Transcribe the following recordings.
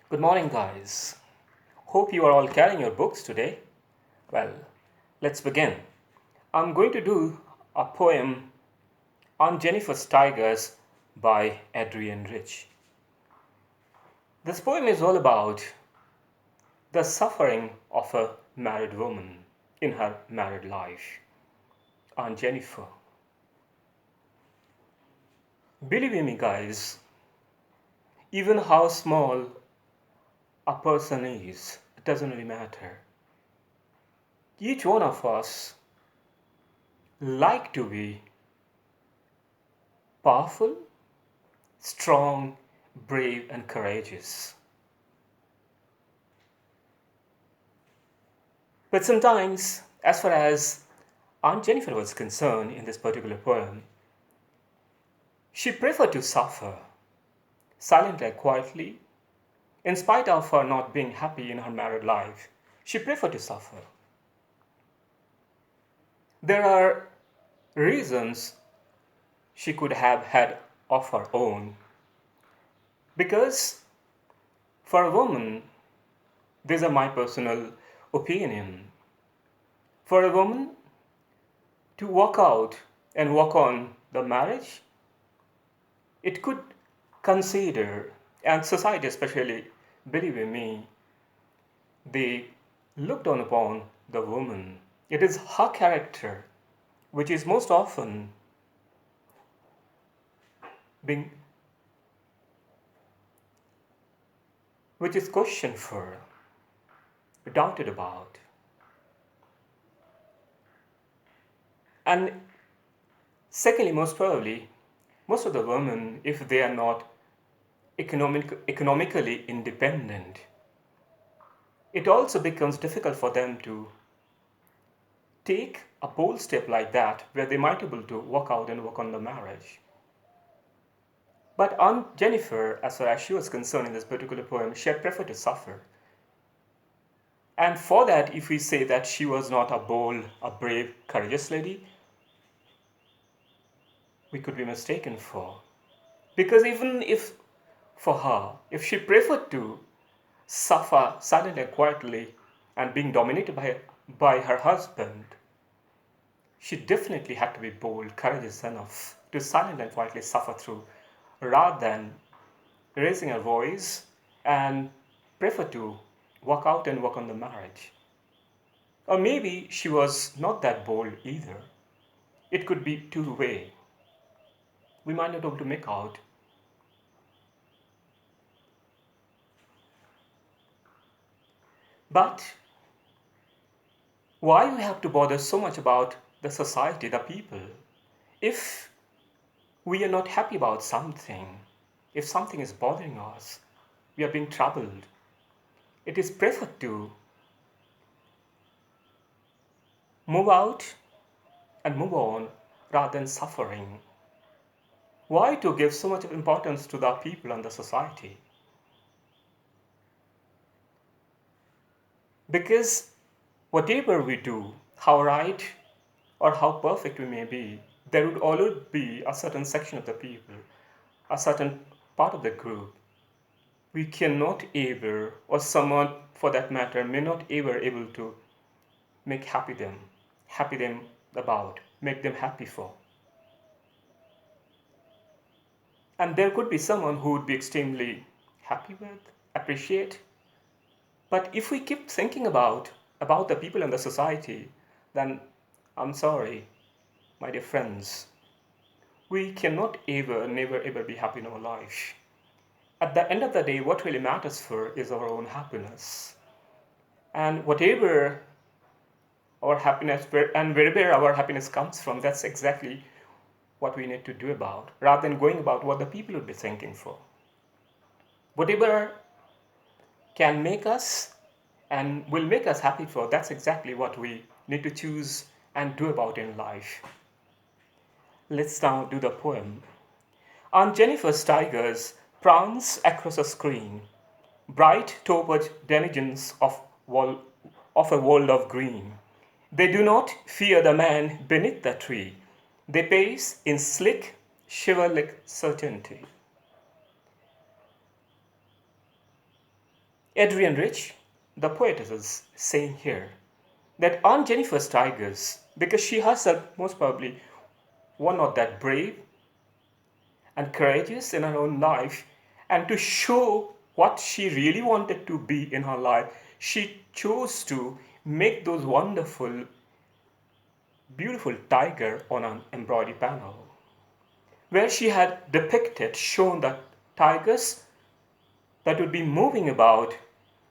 Good morning, guys. Hope you are all carrying your books today. Well, let's begin. I'm going to do a poem on Jennifer's Tigers by Adrian Rich. This poem is all about the suffering of a married woman in her married life. On Jennifer. Believe me, guys, even how small a person is, it doesn't really matter. Each one of us like to be powerful, strong, brave, and courageous. But sometimes, as far as Aunt Jennifer was concerned in this particular poem, she preferred to suffer silently and quietly, in spite of her not being happy in her married life. She preferred to suffer. There are reasons she could have had of her own, because for a woman, these are my personal opinion. For a woman to walk out and walk on the marriage, it could consider, and society especially, believe in me, they look down upon the woman. It is her character which is most often being, which is questioned for, doubted about. And secondly, most probably, most of the women, if they are not economically independent, it also becomes difficult for them to take a bold step like that where they might be able to walk out and work on the marriage. But Aunt Jennifer, as far as she was concerned in this particular poem, she had preferred to suffer. And for that, if we say that she was not a bold, a brave, courageous lady, we could be mistaken for. Because even if for her, if she preferred to suffer silently and quietly and being dominated by her husband, she definitely had to be bold, courageous enough to silently and quietly suffer through rather than raising her voice and prefer to walk out and work on the marriage. Or maybe she was not that bold either. It could be two-way. We might not be able to make out. But why we have to bother so much about the society, the people? If we are not happy about something, if something is bothering us, we are being troubled, it is preferred to move out and move on rather than suffering. Why to give so much importance to the people and the society? Because whatever we do, how right or how perfect we may be, there would always be a certain section of the people, a certain part of the group. We cannot ever, or someone for that matter, may not ever able to make happy them about, make them happy for. And there could be someone who would be extremely happy with, appreciate. But if we keep thinking about the people and the society, then I'm sorry, my dear friends, we cannot ever, never, ever be happy in our life. At the end of the day, what really matters for is our own happiness. And whatever our happiness, and wherever our happiness comes from, that's exactly what we need to do about, rather than going about what the people would be thinking for. Whatever can make us and will make us happy for, that's exactly what we need to choose and do about in life. Let's now do the poem. Aunt Jennifer's tigers prance across a screen, bright toward denizens of a world of green. They do not fear the man beneath the tree. They pace in slick, chivalric certainty. Adrian Rich, the poetess, is saying here that Aunt Jennifer's tigers, because she herself most probably was not that brave and courageous in her own life, and to show what she really wanted to be in her life, she chose to make those wonderful, beautiful tiger on an embroidery panel, where she had depicted, shown the tigers that would be moving about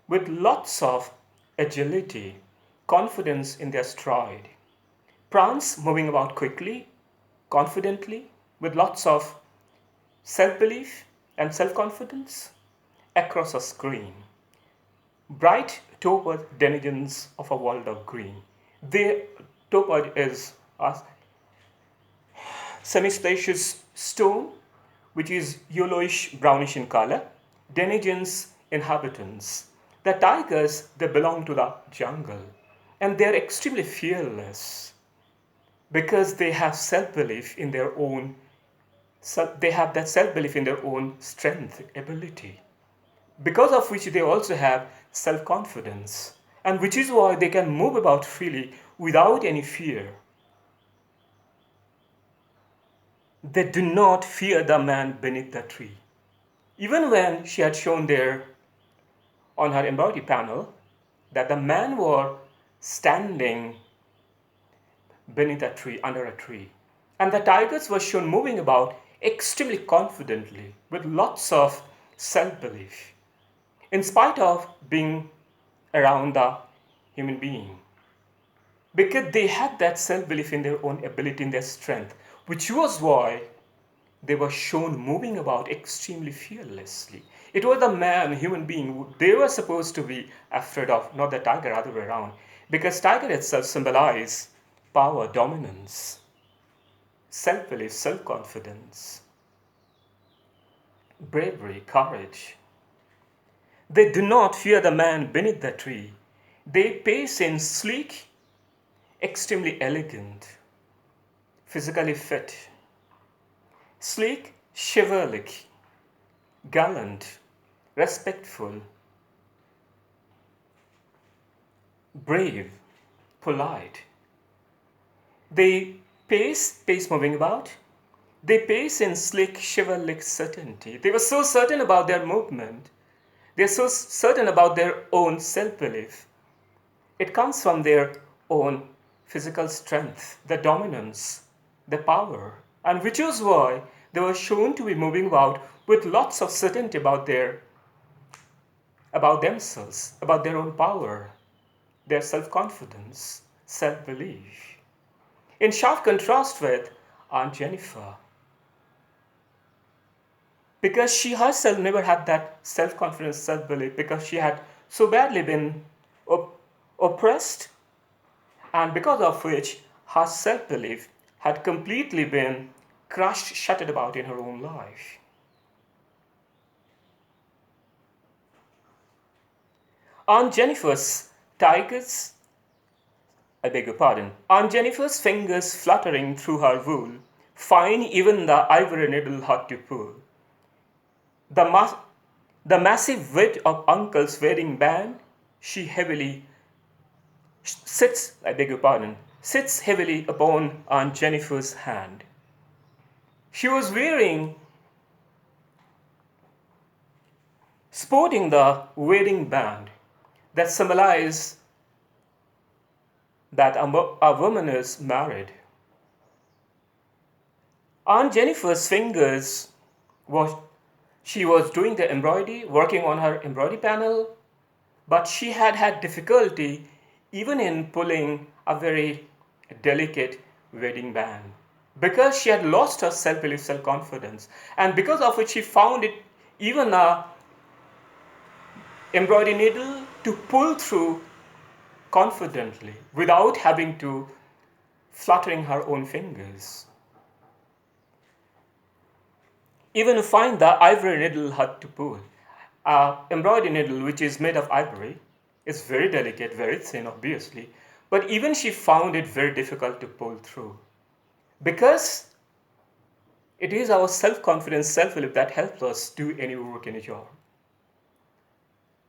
with lots of agility, confidence in their stride. Prance moving about quickly, confidently, with lots of self belief and self confidence across a screen. Bright topaz denizens of a world of green. The topaz is a semi-splacious stone which is yellowish brownish in color. Denizens, inhabitants. The tigers, they belong to the jungle and they're extremely fearless because they have self-belief in their own, they have that self-belief in their own strength, ability, because of which they also have self-confidence, and which is why they can move about freely without any fear. They do not fear the man beneath the tree. Even when she had shown there on her embroidery panel that the man was standing beneath a tree, under a tree, and the tigers were shown moving about extremely confidently with lots of self belief, in spite of being around the human being, because they had that self belief in their own ability, in their strength, which was why they were shown moving about extremely fearlessly. It was the man, human being, they were supposed to be afraid of, not the tiger, other way around. Because tiger itself symbolizes power, dominance, self-belief, self-confidence, bravery, courage. They do not fear the man beneath the tree. They pace in sleek, extremely elegant, physically fit, sleek, chivalric, gallant, respectful, brave, polite. They pace moving about. They pace in slick, chivalric certainty. They were so certain about their movement. They're so certain about their own self belief. It comes from their own physical strength, their dominance, their power, and which is why they were shown to be moving about with lots of certainty about themselves, about their own power, their self-confidence, self-belief. In sharp contrast with Aunt Jennifer, because she herself never had that self-confidence, self-belief, because she had so badly been oppressed, and because of which her self-belief had completely been crushed, shattered about in her own life. Aunt Jennifer's tigers, I beg your pardon, Aunt Jennifer's fingers fluttering through her wool, find even the ivory needle hard to pull. The, ma- the massive weight of Uncle's wedding band, she heavily sits, I beg your pardon, sits heavily upon Aunt Jennifer's hand. She was sporting the wedding band that symbolized that a woman is married. Aunt Jennifer's fingers was she was doing the embroidery, working on her embroidery panel, but she had had difficulty even in pulling a very delicate wedding band because she had lost her self-belief, self-confidence, and because of which she found it even a embroidery needle to pull through confidently without having to fluttering her own fingers. Even to find the ivory needle hard to pull. Embroidery needle, which is made of ivory, is very delicate, very thin, obviously, but even she found it very difficult to pull through because it is our self-confidence, self-belief that helps us do any work, any job.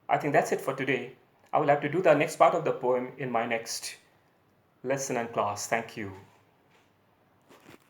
I think that's it for today. I will have to do the next part of the poem in my next lesson and class. Thank you.